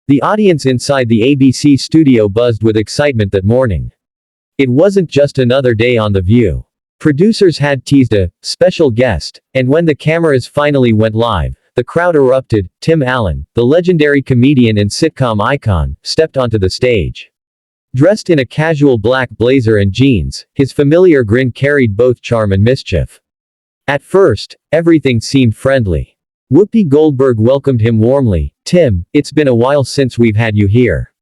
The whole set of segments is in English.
The audience inside the ABC studio buzzed with excitement that morning. It wasn't just another day on The View. Producers had teased a special guest, and when the cameras finally went live, the crowd erupted. Tim Allen, the legendary comedian and sitcom icon, stepped onto the stage. Dressed in a casual black blazer and jeans, his familiar grin carried both charm and mischief. At first, everything seemed friendly. Whoopi Goldberg welcomed him warmly. "Tim, it's been a while since we've had you here.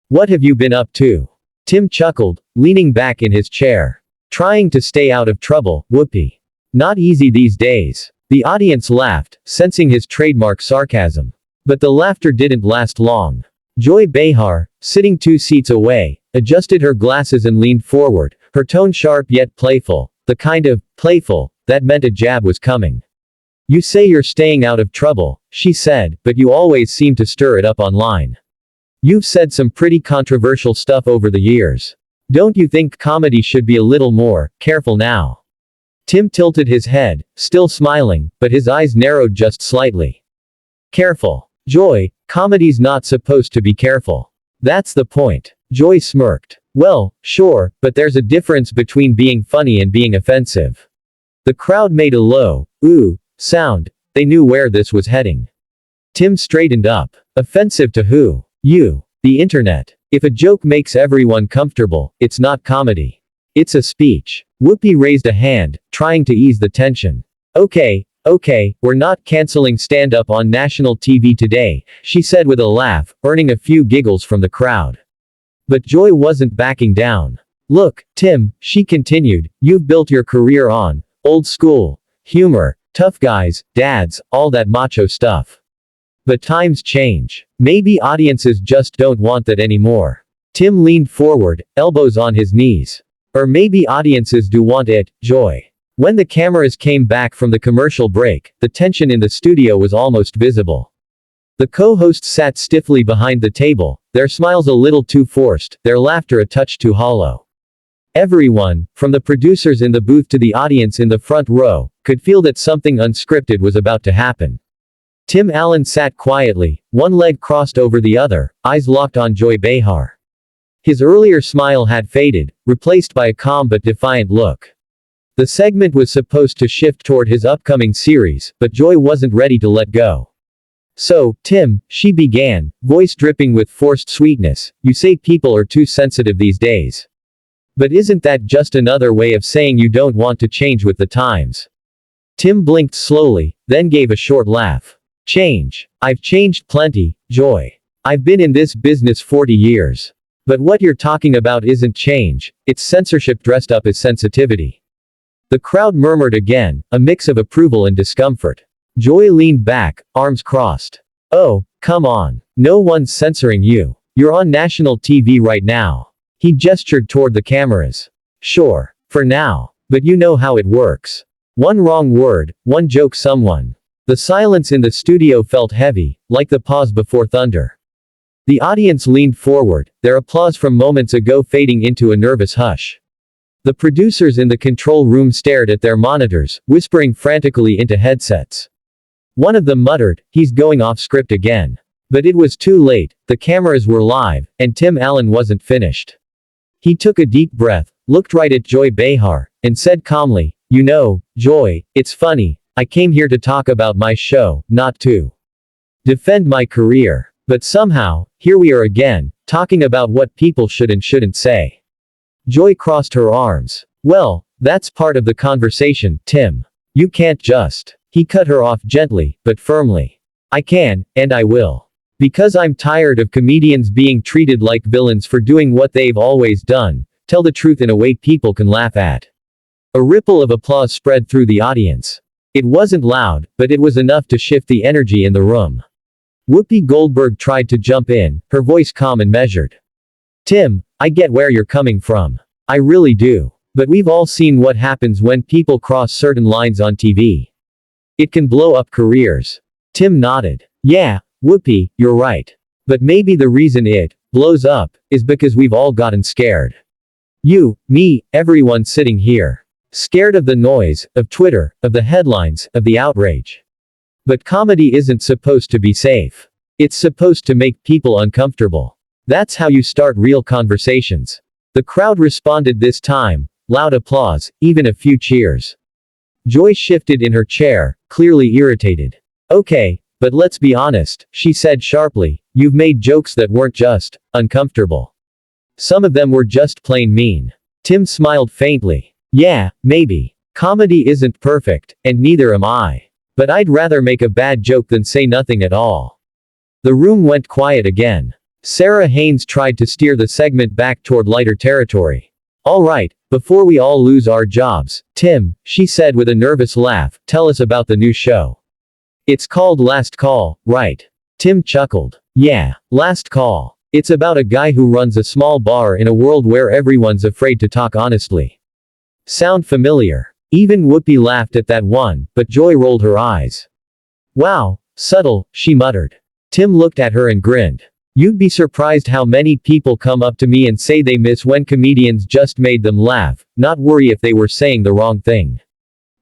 What have you been up to?" Tim chuckled, leaning back in his chair. "Trying to stay out of trouble, Whoopi. Not easy these days." The audience laughed, sensing his trademark sarcasm. But the laughter didn't last long. Joy Behar, sitting 2 seats away, adjusted her glasses and leaned forward, her tone sharp yet playful, the kind of playful that meant a jab was coming. "You say you're staying out of trouble," she said, "but you always seem to stir it up online. You've said some pretty controversial stuff over the years. Don't you think comedy should be a little more careful now?" Tim tilted his head, still smiling, but his eyes narrowed just slightly. "Careful. Joy, comedy's not supposed to be careful. That's the point." Joy smirked. "Well, sure, but there's a difference between being funny and being offensive." The crowd made a low, ooh, sound. They knew where this was heading. Tim straightened up. "Offensive to who?" "You. The internet. If a joke makes everyone comfortable, it's not comedy. It's a speech." Whoopi raised a hand, trying to ease the tension. Okay, we're not canceling stand-up on national TV today," she said with a laugh, earning a few giggles from the crowd. But Joy wasn't backing down. "Look, Tim," she continued, "you've built your career on old school humor, tough guys, dads, all that macho stuff. But times change. Maybe audiences just don't want that anymore." Tim leaned forward, elbows on his knees. "Or maybe audiences do want it, Joy." When the cameras came back from the commercial break, the tension in the studio was almost visible. The co-hosts sat stiffly behind the table, their smiles a little too forced, their laughter a touch too hollow. Everyone, from the producers in the booth to the audience in the front row, could feel that something unscripted was about to happen. Tim Allen sat quietly, one leg crossed over the other, eyes locked on Joy Behar. His earlier smile had faded, replaced by a calm but defiant look. The segment was supposed to shift toward his upcoming series, but Joy wasn't ready to let go. "So, Tim," she began, voice dripping with forced sweetness, "you say people are too sensitive these days. But isn't that just another way of saying you don't want to change with the times?" Tim blinked slowly, then gave a short laugh. "Change? I've changed plenty, Joy. I've been in this business 40 years. But what you're talking about isn't change, it's censorship dressed up as sensitivity." The crowd murmured again, a mix of approval and discomfort. Joy leaned back, arms crossed. "Oh, come on. No one's censoring you. You're on national TV right now." He gestured toward the cameras. "Sure. For now. But you know how it works. One wrong word, one joke someone." The silence in the studio felt heavy, like the pause before thunder. The audience leaned forward, their applause from moments ago fading into a nervous hush. The producers in the control room stared at their monitors, whispering frantically into headsets. One of them muttered, "He's going off script again." But it was too late, the cameras were live, and Tim Allen wasn't finished. He took a deep breath, looked right at Joy Behar, and said calmly, "You know, Joy, it's funny, I came here to talk about my show, not to defend my career. But somehow, here we are again, talking about what people should and shouldn't say." Joy crossed her arms. "Well, that's part of the conversation, Tim. You can't just." He cut her off gently, but firmly. "I can, and I will. Because I'm tired of comedians being treated like villains for doing what they've always done, tell the truth in a way people can laugh at." A ripple of applause spread through the audience. It wasn't loud, but it was enough to shift the energy in the room. Whoopi Goldberg tried to jump in, her voice calm and measured. "Tim, I get where you're coming from. I really do. But we've all seen what happens when people cross certain lines on TV. It can blow up careers." Tim nodded. "Yeah, Whoopi, you're right. But maybe the reason it blows up is because we've all gotten scared. You, me, everyone sitting here. Scared of the noise, of Twitter, of the headlines, of the outrage. But comedy isn't supposed to be safe. It's supposed to make people uncomfortable. That's how you start real conversations. The crowd responded this time, loud applause, even a few cheers. Joy shifted in her chair, clearly irritated. Okay, but let's be honest, she said sharply, you've made jokes that weren't just uncomfortable. Some of them were just plain mean. Tim smiled faintly. Yeah, maybe. Comedy isn't perfect, and neither am I. But I'd rather make a bad joke than say nothing at all. The room went quiet again. Sarah Haynes tried to steer the segment back toward lighter territory. All right, before we all lose our jobs, Tim, she said with a nervous laugh, tell us about the new show. It's called Last Call, right? Tim chuckled. Yeah, Last Call. It's about a guy who runs a small bar in a world where everyone's afraid to talk honestly. Sound familiar? Even Whoopi laughed at that one, but Joy rolled her eyes. Wow, subtle, she muttered. Tim looked at her and grinned. You'd be surprised how many people come up to me and say they miss when comedians just made them laugh, not worry if they were saying the wrong thing.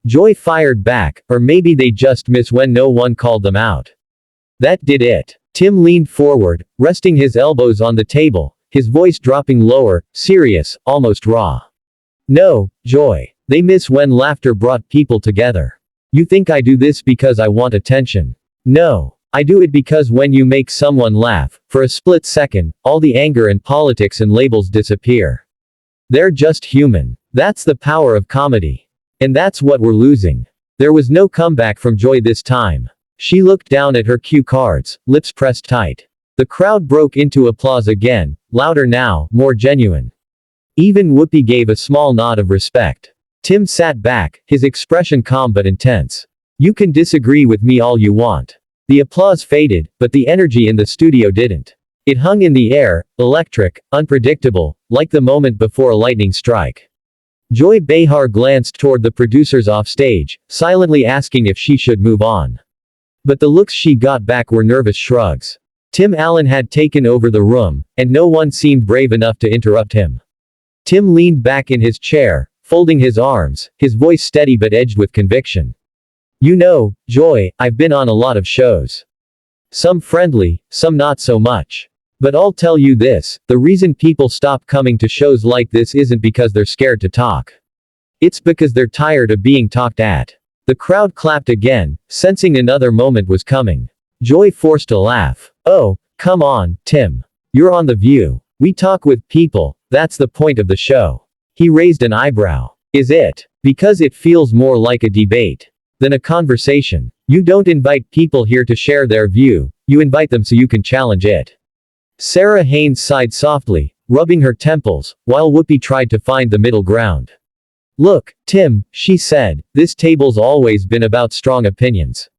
Joy fired back, or maybe they just miss when no one called them out. That did it. Tim leaned forward, resting his elbows on the table, his voice dropping lower, serious, almost raw. No, Joy. They miss when laughter brought people together. You think I do this because I want attention? No. I do it because when you make someone laugh, for a split second, all the anger and politics and labels disappear. They're just human. That's the power of comedy. And that's what we're losing. There was no comeback from Joy this time. She looked down at her cue cards, lips pressed tight. The crowd broke into applause again, louder now, more genuine. Even Whoopi gave a small nod of respect. Tim sat back, his expression calm but intense. You can disagree with me all you want. The applause faded, but the energy in the studio didn't. It hung in the air, electric, unpredictable, like the moment before a lightning strike. Joy Behar glanced toward the producers offstage, silently asking if she should move on. But the looks she got back were nervous shrugs. Tim Allen had taken over the room, and no one seemed brave enough to interrupt him. Tim leaned back in his chair, folding his arms, his voice steady but edged with conviction. You know, Joy, I've been on a lot of shows. Some friendly, some not so much. But I'll tell you this, the reason people stop coming to shows like this isn't because they're scared to talk. It's because they're tired of being talked at. The crowd clapped again, sensing another moment was coming. Joy forced a laugh. Oh, come on, Tim. You're on The View. We talk with people, that's the point of the show. He raised an eyebrow. Is it? Because it feels more like a debate than a conversation. You don't invite people here to share their view, you invite them so you can challenge it. Sarah Haynes sighed softly, rubbing her temples, while Whoopi tried to find the middle ground. Look, Tim, she said, this table's always been about strong opinions.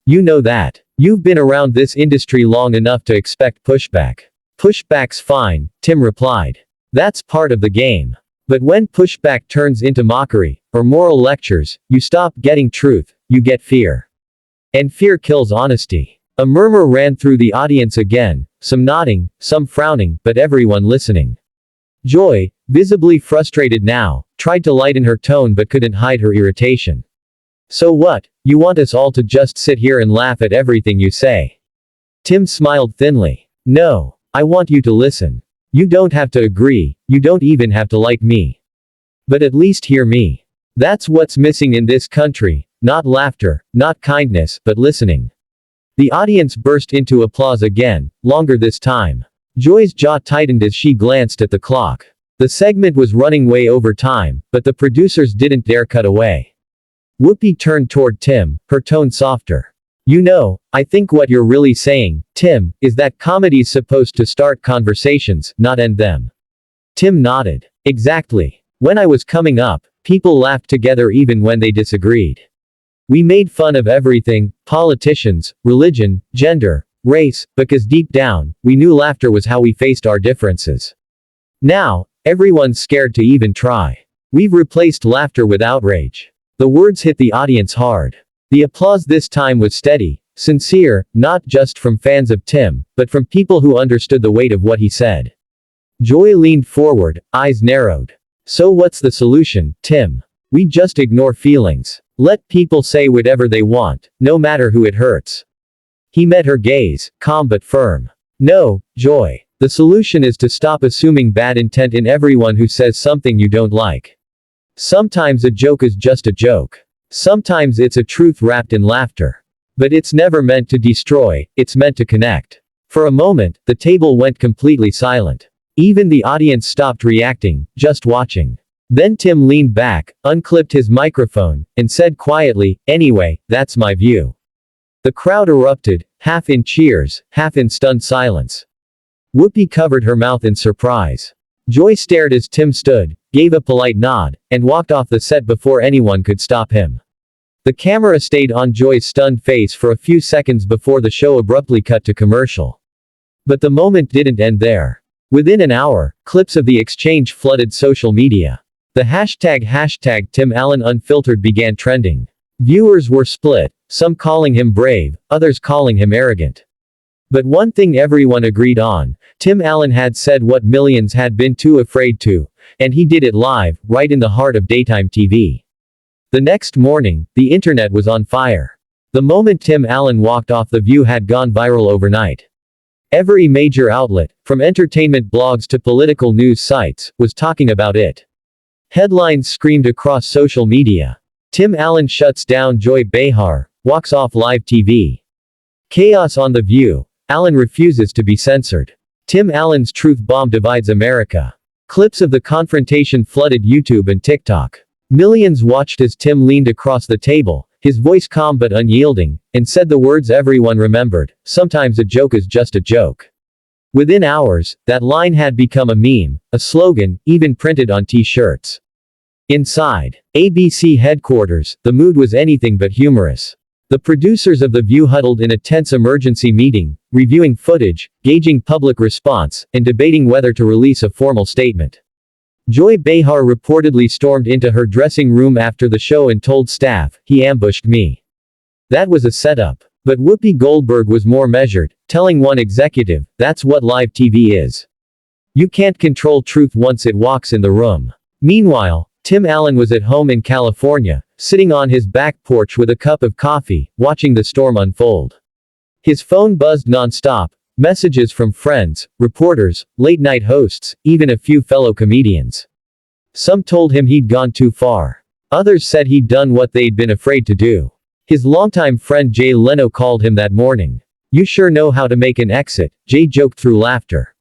You know that. You've been around this industry long enough to expect pushback. Pushback's fine, Tim replied. That's part of the game. But when pushback turns into mockery, or moral lectures, you stop getting truth, you get fear. And fear kills honesty. A murmur ran through the audience again, some nodding, some frowning, but everyone listening. Joy, visibly frustrated now, tried to lighten her tone but couldn't hide her irritation. So what, you want us all to just sit here and laugh at everything you say? Tim smiled thinly. No, I want you to listen. You don't have to agree, you don't even have to like me. But at least hear me. That's what's missing in this country, not laughter, not kindness, but listening. The audience burst into applause again, longer this time. Joy's jaw tightened as she glanced at the clock. The segment was running way over time, but the producers didn't dare cut away. Whoopi turned toward Tim, her tone softer. You know, I think what you're really saying, Tim, is that comedy's supposed to start conversations, not end them. Tim nodded. Exactly. When I was coming up, people laughed together even when they disagreed. We made fun of everything, politicians, religion, gender, race, because deep down, we knew laughter was how we faced our differences. Now, everyone's scared to even try. We've replaced laughter with outrage. The words hit the audience hard. The applause this time was steady, sincere, not just from fans of Tim, but from people who understood the weight of what he said. Joy leaned forward, eyes narrowed. So what's the solution, Tim? We just ignore feelings. Let people say whatever they want, no matter who it hurts. He met her gaze, calm but firm. No, Joy. The solution is to stop assuming bad intent in everyone who says something you don't like. Sometimes a joke is just a joke. Sometimes it's a truth wrapped in laughter. But it's never meant to destroy, it's meant to connect. For a moment, the table went completely silent. Even the audience stopped reacting, just watching. Then Tim leaned back, unclipped his microphone, and said quietly, "Anyway, that's my view." The crowd erupted, half in cheers, half in stunned silence. Whoopi covered her mouth in surprise. Joy stared as Tim stood, gave a polite nod, and walked off the set before anyone could stop him. The camera stayed on Joy's stunned face for a few seconds before the show abruptly cut to commercial. But the moment didn't end there. Within an hour, clips of the exchange flooded social media. The hashtag Tim Allen Unfiltered began trending. Viewers were split, some calling him brave, others calling him arrogant. But one thing everyone agreed on: Tim Allen had said what millions had been too afraid to, and he did it live, right in the heart of daytime TV. The next morning, the internet was on fire. The moment Tim Allen walked off The View had gone viral overnight. Every major outlet, from entertainment blogs to political news sites, was talking about it. Headlines screamed across social media. Tim Allen shuts down Joy Behar, walks off live TV. Chaos on The View. Allen refuses to be censored. Tim Allen's truth bomb divides America. Clips of the confrontation flooded YouTube and TikTok. Millions watched as Tim leaned across the table, his voice calm but unyielding, and said the words everyone remembered: "Sometimes a joke is just a joke." Within hours, that line had become a meme, a slogan, even printed on t-shirts. Inside ABC headquarters, the mood was anything but humorous. The producers of The View huddled in a tense emergency meeting, reviewing footage, gauging public response, and debating whether to release a formal statement. Joy Behar reportedly stormed into her dressing room after the show and told staff, "He ambushed me." That was a setup. But Whoopi Goldberg was more measured, telling one executive, "That's what live TV is. You can't control truth once it walks in the room." Meanwhile, Tim Allen was at home in California, sitting on his back porch with a cup of coffee, watching the storm unfold. His phone buzzed nonstop, messages from friends, reporters, late-night hosts, even a few fellow comedians. Some told him he'd gone too far. Others said he'd done what they'd been afraid to do. His longtime friend Jay Leno called him that morning. "You sure know how to make an exit," Jay joked through laughter.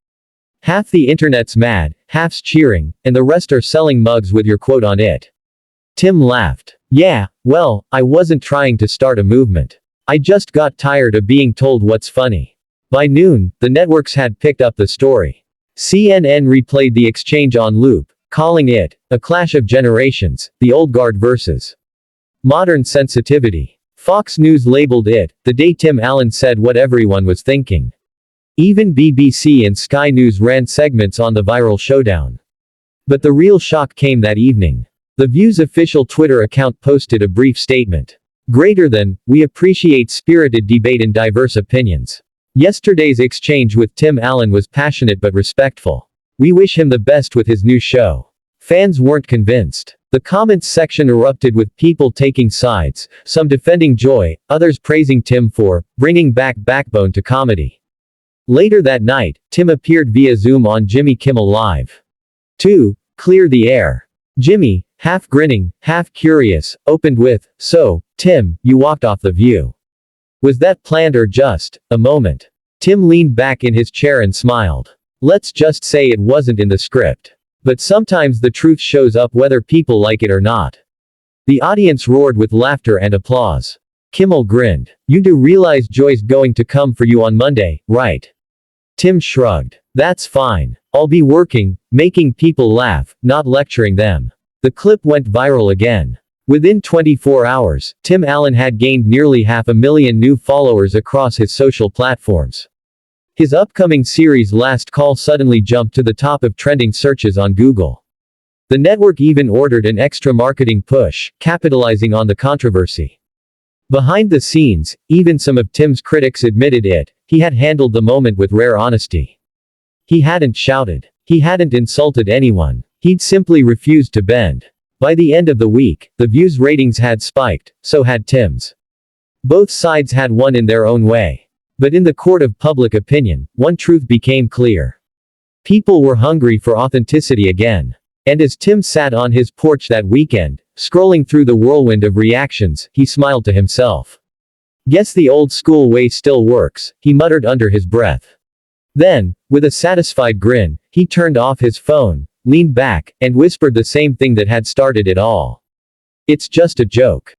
"Half the internet's mad, half's cheering, and the rest are selling mugs with your quote on it." Tim laughed. "Yeah, well, I wasn't trying to start a movement. I just got tired of being told what's funny." By noon, the networks had picked up the story. CNN replayed the exchange on loop, calling it a clash of generations, the old guard versus modern sensitivity. Fox News labeled it the day Tim Allen said what everyone was thinking. Even BBC and Sky News ran segments on the viral showdown. But the real shock came that evening. The View's official Twitter account posted a brief statement. "Greater than, we appreciate spirited debate and diverse opinions. Yesterday's exchange with Tim Allen was passionate but respectful. We wish him the best with his new show." Fans weren't convinced. The comments section erupted with people taking sides, some defending Joy, others praising Tim for bringing back backbone to comedy. Later that night, Tim appeared via Zoom on Jimmy Kimmel Live. To clear the air. Jimmy, half grinning, half curious, opened with, "So, Tim, you walked off The View. Was that planned or just a moment?" Tim leaned back in his chair and smiled. "Let's just say it wasn't in the script. But sometimes the truth shows up whether people like it or not." The audience roared with laughter and applause. Kimmel grinned. "You do realize Joy's going to come for you on Monday, right?" Tim shrugged. "That's fine. I'll be working, making people laugh, not lecturing them." The clip went viral again. Within 24 hours, Tim Allen had gained nearly 500,000 new followers across his social platforms. His upcoming series Last Call suddenly jumped to the top of trending searches on Google. The network even ordered an extra marketing push, capitalizing on the controversy. Behind the scenes, even some of Tim's critics admitted it, he had handled the moment with rare honesty. He hadn't shouted. He hadn't insulted anyone. He'd simply refused to bend. By the end of the week, The View's ratings had spiked, so had Tim's. Both sides had won in their own way. But in the court of public opinion, one truth became clear. People were hungry for authenticity again. And as Tim sat on his porch that weekend, scrolling through the whirlwind of reactions, he smiled to himself. Guess the old school way still works, he muttered under his breath. Then, with a satisfied grin, he turned off his phone, leaned back, and whispered the same thing that had started it all. It's just a joke.